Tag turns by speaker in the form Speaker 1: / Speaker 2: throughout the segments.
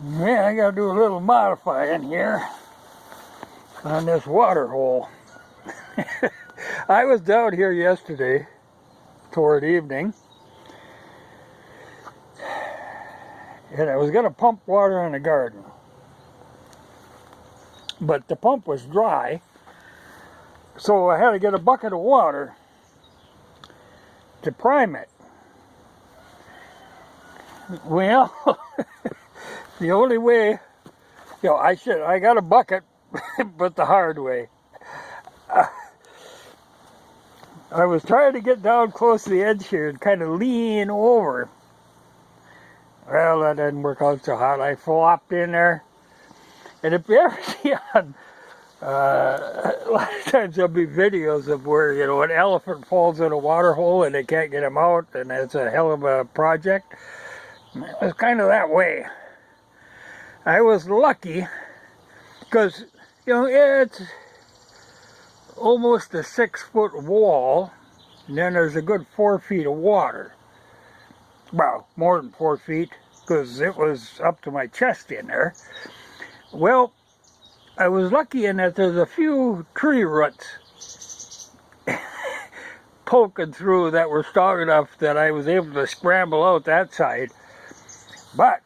Speaker 1: Yeah, I gotta do a little modifying here on this water hole. I was down here yesterday toward evening, and I was gonna pump water in the garden, but the pump was dry, so I had to get a bucket of water to prime it. Well, the only way, I got a bucket, but the hard way. I was trying to get down close to the edge here and kind of lean over. Well, that didn't work out so hot. I flopped in there. And if you ever see on, a lot of times there'll be videos of where, an elephant falls in a water hole and they can't get him out, and it's a hell of a project. It was kind of that way. I was lucky because, it's almost a 6-foot wall, and then there's a good 4 feet of water. Well, more than 4 feet, because it was up to my chest in there. Well, I was lucky in that there's a few tree roots poking through that were strong enough that I was able to scramble out that side. But,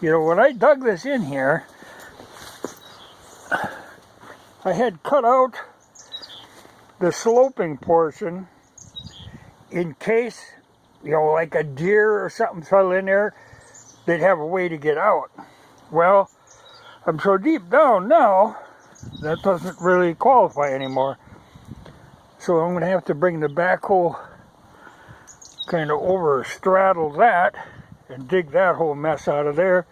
Speaker 1: when I dug this in here, I had cut out the sloping portion in case, like a deer or something fell in there, they'd have a way to get out. Well, I'm so deep down now, that doesn't really qualify anymore. So I'm going to have to bring the backhoe kind of over straddle that and dig that whole mess out of there.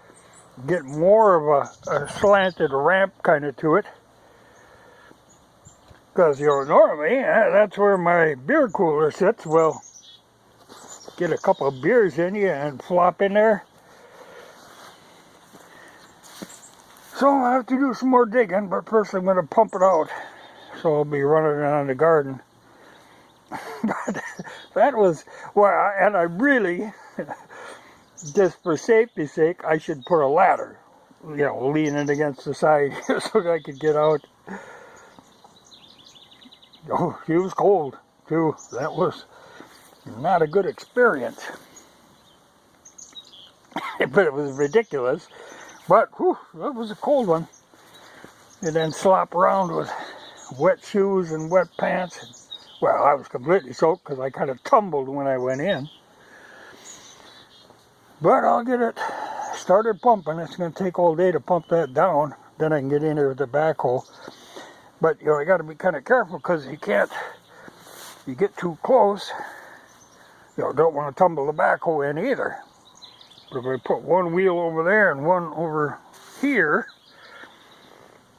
Speaker 1: Get more of a slanted ramp kind of to it. Because, normally, that's where my beer cooler sits. Well, get a couple of beers in you and flop in there. So I'll have to do some more digging, but first I'm going to pump it out. So I'll be running it on the garden. But that was, well, and I really, just for safety's sake, I should put a ladder, leaning against the side so that I could get out. Oh, it was cold, too. That was not a good experience. But it was ridiculous. But, whew, that was a cold one. And then slop around with wet shoes and wet pants. Well, I was completely soaked because I kind of tumbled when I went in. But I'll get it started pumping. It's going to take all day to pump that down. Then I can get in there with the backhoe. But, I got to be kind of careful because you get too close, don't want to tumble the backhoe in either. But if I put one wheel over there and one over here,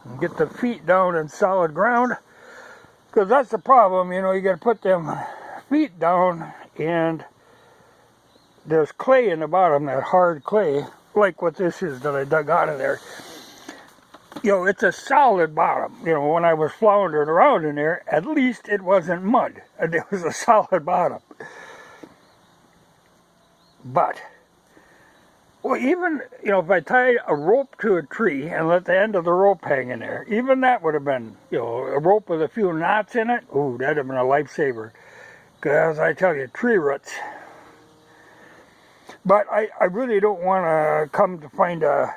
Speaker 1: and get the feet down in solid ground, because that's the problem, you got to put them feet down, and there's clay in the bottom, that hard clay, like what this is that I dug out of there. It's a solid bottom. When I was floundering around in there, at least it wasn't mud. It was a solid bottom. But, well, even, if I tied a rope to a tree and let the end of the rope hang in there, even that would have been, a rope with a few knots in it. Ooh, that'd have been a lifesaver. Because I tell you, tree roots. But I really don't want to come to find a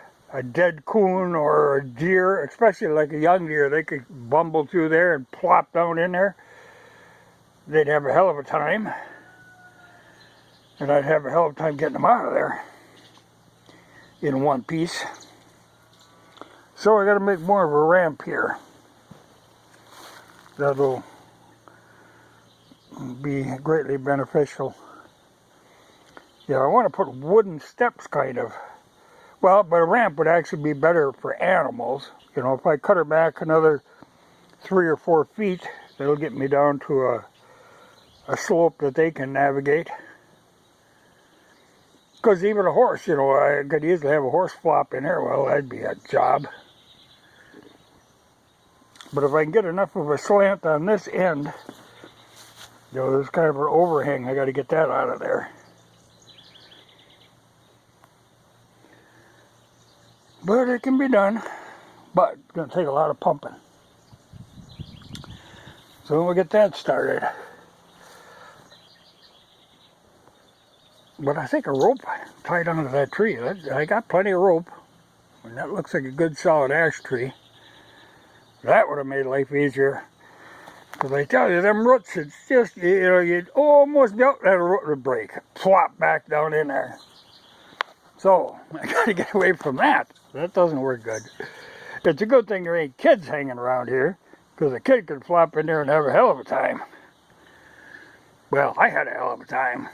Speaker 1: dead coon or a deer, especially like a young deer. They could bumble through there and plop down in there. They'd have a hell of a time. And I'd have a hell of a time getting them out of there in one piece. So I got to make more of a ramp here. That'll be greatly beneficial. Yeah, I want to put wooden steps kind of. Well, but a ramp would actually be better for animals. If I cut her back another 3 or 4 feet, that'll get me down to a slope that they can navigate. Because even a horse, I could easily have a horse flop in there. Well, that'd be a job. But if I can get enough of a slant on this end, there's kind of an overhang. I got to get that out of there. But it can be done. But it's going to take a lot of pumping. So we'll get that started. But I think a rope tied onto that tree. I got plenty of rope. And that looks like a good solid ash tree. That would have made life easier. Because I tell you, them roots, it's just, you know, you'd almost doubt that a root would break. Plop back down in there. So, I got to get away from that. That doesn't work good. It's a good thing there ain't kids hanging around here. Because a kid could flop in there and have a hell of a time. Well, I had a hell of a time.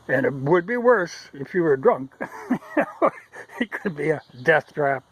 Speaker 1: And it would be worse if you were drunk. It could be a death trap.